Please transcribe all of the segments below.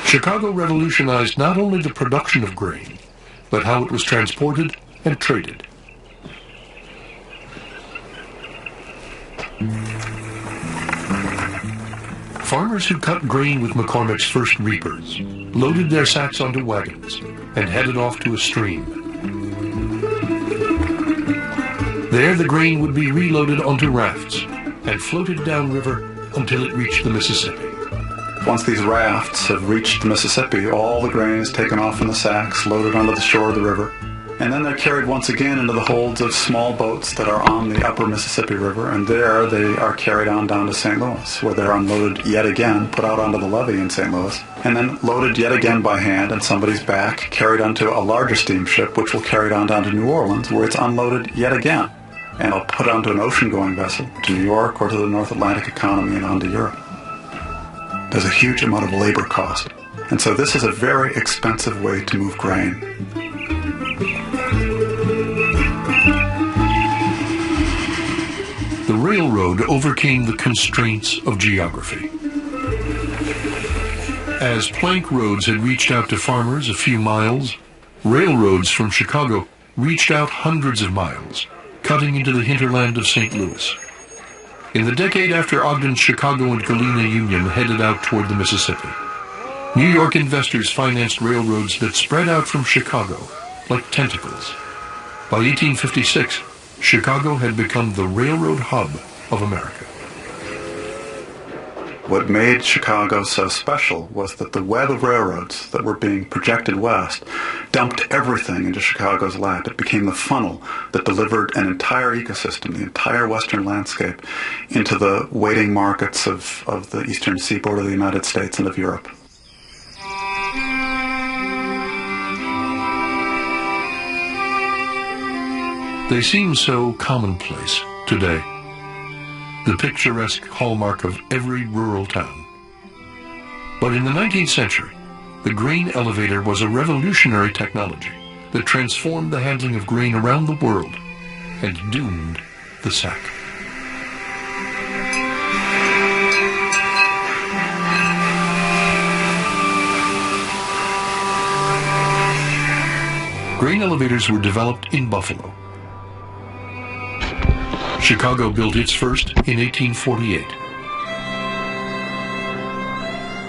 Chicago revolutionized not only the production of grain, but how it was transported and traded. Farmers who cut grain with McCormick's first reapers loaded their sacks onto wagons and headed off to a stream. There the grain would be reloaded onto rafts and floated downriver until it reached the Mississippi. Once these rafts have reached the Mississippi, all the grain is taken off in the sacks, loaded onto the shore of the river, and then they're carried once again into the holds of small boats that are on the upper Mississippi River, and there they are carried on down to St. Louis, where they're unloaded yet again, put out onto the levee in St. Louis, and then loaded yet again by hand on somebody's back, carried onto a larger steamship, which will carry it on down to New Orleans, where it's unloaded yet again, and I'll put onto an ocean-going vessel to New York or to the North Atlantic economy and onto Europe. There's a huge amount of labor cost, and so this is a very expensive way to move grain. The railroad overcame the constraints of geography. As plank roads had reached out to farmers a few miles, railroads from Chicago reached out hundreds of miles, cutting into the hinterland of St. Louis. In the decade after Ogden's Chicago and Galena Union headed out toward the Mississippi, New York investors financed railroads that spread out from Chicago like tentacles. By 1856, Chicago had become the railroad hub of America. What made Chicago so special was that the web of railroads that were being projected west dumped everything into Chicago's lap. It became the funnel that delivered an entire ecosystem, the entire western landscape, into the waiting markets of the eastern seaboard of the United States and of Europe. They seem so commonplace today, the picturesque hallmark of every rural town. But in the 19th century, the grain elevator was a revolutionary technology that transformed the handling of grain around the world and doomed the sack. Grain elevators were developed in Buffalo. Chicago built its first in 1848.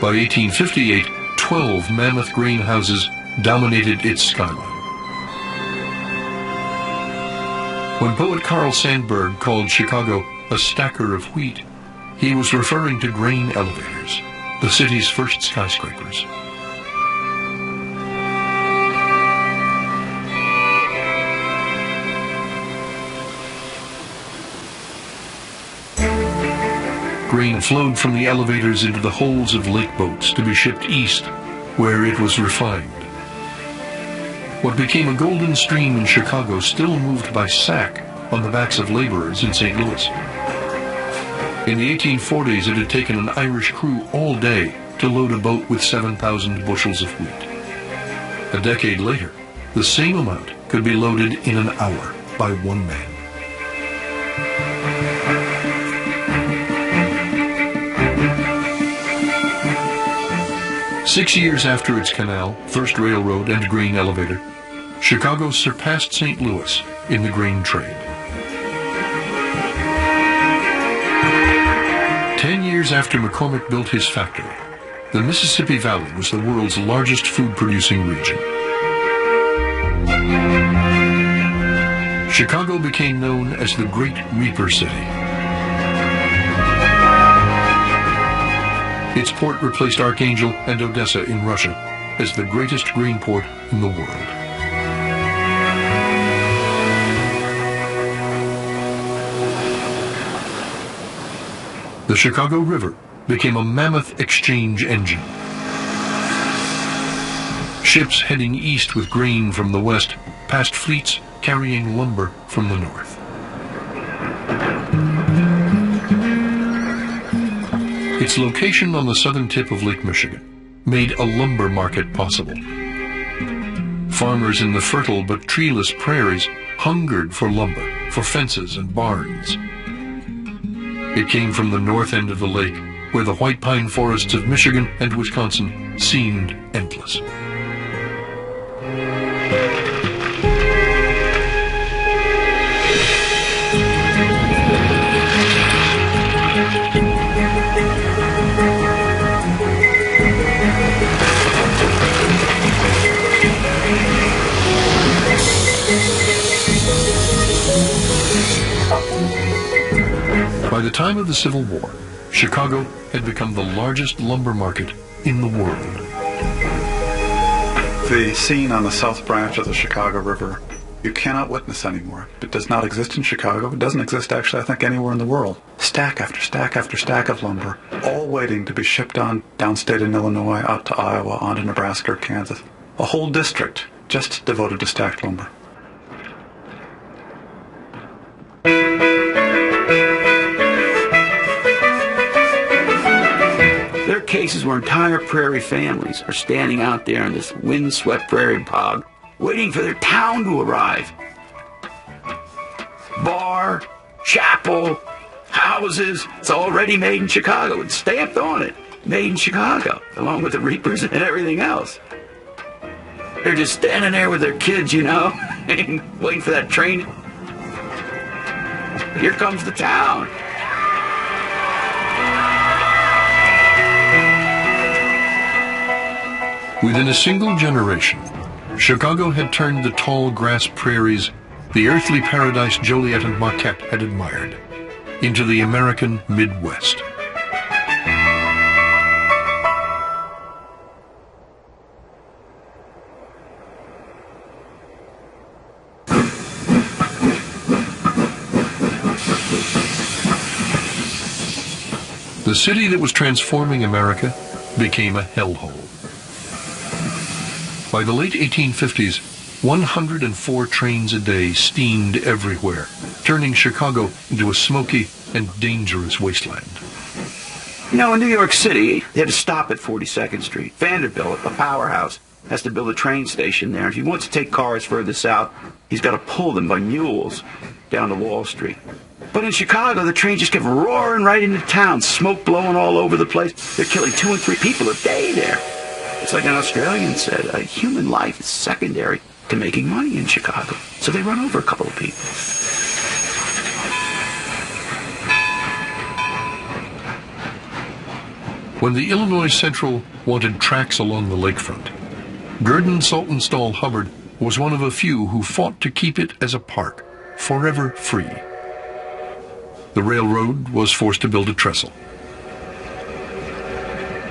By 1858, 12 mammoth grain houses dominated its skyline. When poet Carl Sandburg called Chicago a stacker of wheat, he was referring to grain elevators, the city's first skyscrapers. Grain flowed from the elevators into the holds of lake boats to be shipped east, where it was refined. What became a golden stream in Chicago still moved by sack on the backs of laborers in St. Louis. In the 1840s, it had taken an Irish crew all day to load a boat with 7,000 bushels of wheat. A decade later, the same amount could be loaded in an hour by one man. Six years after its canal, first railroad, and grain elevator, Chicago surpassed St. Louis in the grain trade. 10 years after McCormick built his factory, the Mississippi Valley was the world's largest food-producing region. Chicago became known as the Great Reaper City. Its port replaced Archangel and Odessa in Russia as the greatest grain port in the world. The Chicago River became a mammoth exchange engine. Ships heading east with grain from the west passed fleets carrying lumber from the north. Its location on the southern tip of Lake Michigan made a lumber market possible. Farmers in the fertile but treeless prairies hungered for lumber, for fences and barns. It came from the north end of the lake where the white pine forests of Michigan and Wisconsin seemed endless. By the time of the Civil War, Chicago had become the largest lumber market in the world. The scene on the south branch of the Chicago River, you cannot witness anymore. It does not exist in Chicago. It doesn't exist, actually, I think, anywhere in the world. Stack after stack after stack of lumber, all waiting to be shipped on downstate in Illinois, out to Iowa, on to Nebraska or Kansas. A whole district just devoted to stacked lumber. There are cases where entire prairie families are standing out there in this windswept prairie bog, waiting for their town to arrive. Bar, chapel, houses, it's already made in Chicago. It's stamped on it, made in Chicago, along with the reapers and everything else. They're just standing there with their kids, you know, and waiting for that train. Here comes the town. Within a single generation, Chicago had turned the tall grass prairies, the earthly paradise Joliet and Marquette had admired, into the American Midwest. The city that was transforming America became a hellhole. By the late 1850s, 104 trains a day steamed everywhere, turning Chicago into a smoky and dangerous wasteland. You know, in New York City, they had to stop at 42nd Street. Vanderbilt, a powerhouse, has to build a train station there. If he wants to take cars further south, he's got to pull them by mules down to Wall Street. But in Chicago, the train just kept roaring right into town, smoke blowing all over the place. They're killing 2 and 3 people a day there. It's like an Australian said, human life is secondary to making money in Chicago. So they run over a couple of people. When the Illinois Central wanted tracks along the lakefront, Gurdon Saltonstall Hubbard was one of a few who fought to keep it as a park, forever free. The railroad was forced to build a trestle.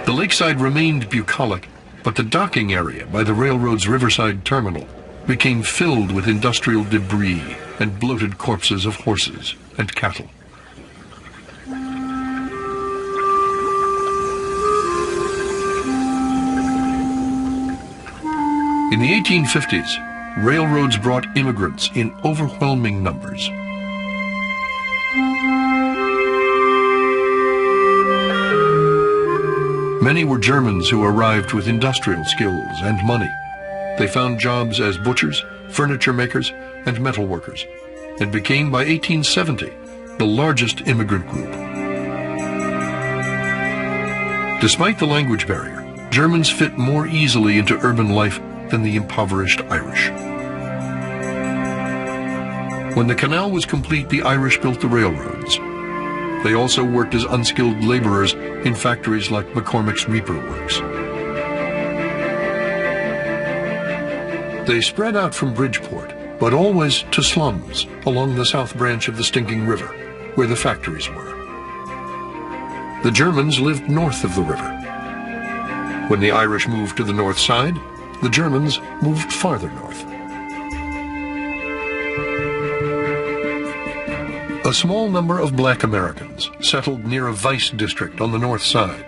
The lakeside remained bucolic, but the docking area by the railroad's Riverside Terminal became filled with industrial debris and bloated corpses of horses and cattle. In the 1850s, railroads brought immigrants in overwhelming numbers. Many were Germans who arrived with industrial skills and money. They found jobs as butchers, furniture makers, and metal workers, and became, by 1870, the largest immigrant group. Despite the language barrier, Germans fit more easily into urban life than the impoverished Irish. When the canal was complete, the Irish built the railroads. They also worked as unskilled laborers in factories like McCormick's Reaper Works. They spread out from Bridgeport, but always to slums along the south branch of the Stinking River, where the factories were. The Germans lived north of the river. When the Irish moved to the north side, the Germans moved farther north. A small number of black Americans settled near a vice district on the north side.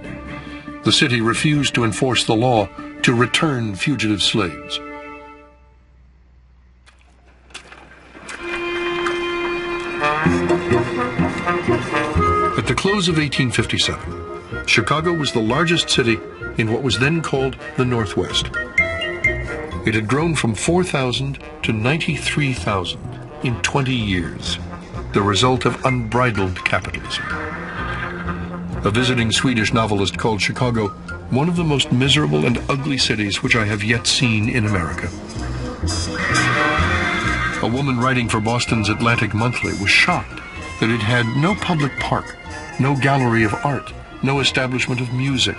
The city refused to enforce the law to return fugitive slaves. At the close of 1857, Chicago was the largest city in what was then called the Northwest. It had grown from 4,000 to 93,000 in 20 years, the result of unbridled capitalism. a visiting Swedish novelist called Chicago one of the most miserable and ugly cities which I have yet seen in America. A woman writing for Boston's Atlantic Monthly was shocked that it had no public park, no gallery of art, no establishment of music,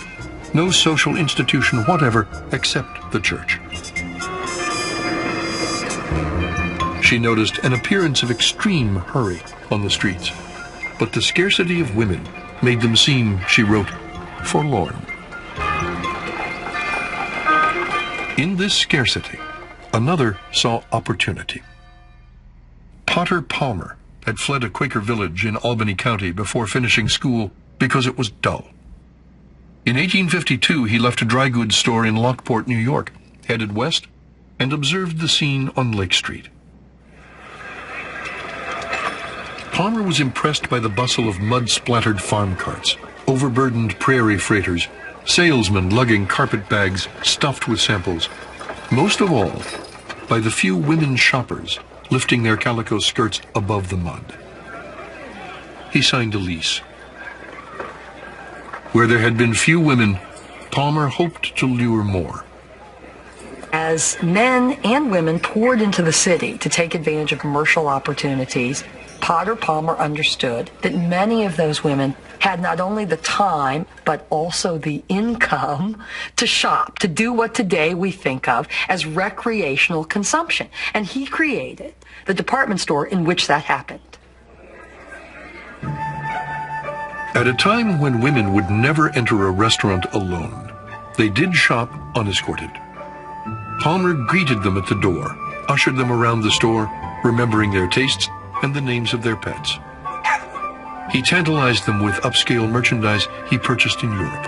no social institution whatever except the church. She noticed an appearance of extreme hurry on the streets, but the scarcity of women made them seem, she wrote, forlorn. In this scarcity, another saw opportunity. Potter Palmer had fled a Quaker village in Albany County before finishing school because it was dull. In 1852, he left a dry goods store in Lockport, New York, headed west, and observed the scene on Lake Street. Palmer was impressed by the bustle of mud-splattered farm carts, overburdened prairie freighters, salesmen lugging carpet bags stuffed with samples. Most of all, by the few women shoppers lifting their calico skirts above the mud. He signed a lease. Where there had been few women, Palmer hoped to lure more. As men and women poured into the city to take advantage of commercial opportunities, Potter Palmer understood that many of those women had not only the time, but also the income to shop, to do what today we think of as recreational consumption. And he created the department store in which that happened. At a time when women would never enter a restaurant alone, they did shop unescorted. Palmer greeted them at the door, ushered them around the store, remembering their tastes and the names of their pets. He tantalized them with upscale merchandise he purchased in Europe.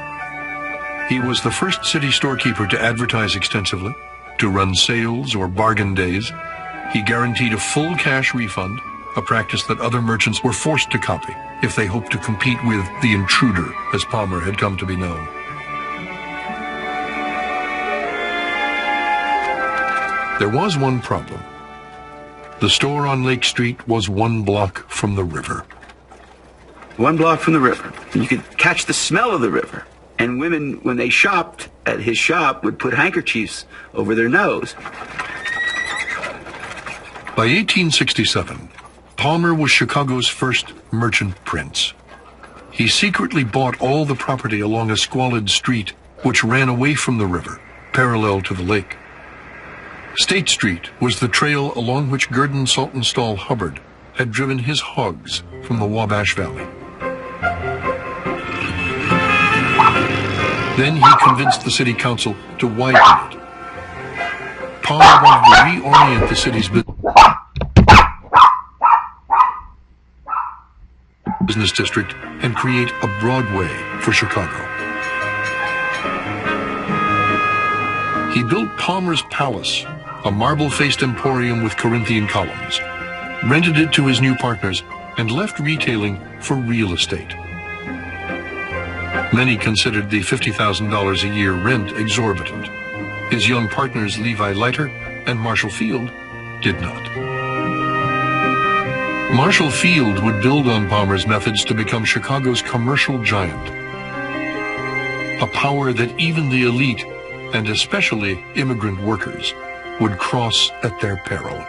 He was the first city storekeeper to advertise extensively, to run sales or bargain days. He guaranteed a full cash refund, a practice that other merchants were forced to copy if they hoped to compete with the intruder, as Palmer had come to be known. There was one problem. The store on Lake Street was 1 block from the river. 1 block from the river. You could catch the smell of the river. And women, when they shopped at his shop, would put handkerchiefs over their nose. By 1867, Palmer was Chicago's first merchant prince. He secretly bought all the property along a squalid street which ran away from the river, parallel to the lake. State Street was the trail along which Gurdon Saltonstall Hubbard had driven his hogs from the Wabash Valley. Then he convinced the city council to widen it. Palmer wanted to reorient the city's business district and create a Broadway for Chicago. He built Palmer's Palace, a marble-faced emporium with Corinthian columns, rented it to his new partners, and left retailing for real estate. Many considered the $50,000 a year rent exorbitant. His young partners Levi Leiter and Marshall Field did not. Marshall Field would build on Palmer's methods to become Chicago's commercial giant, a power that even the elite, and especially immigrant workers, would cross at their peril.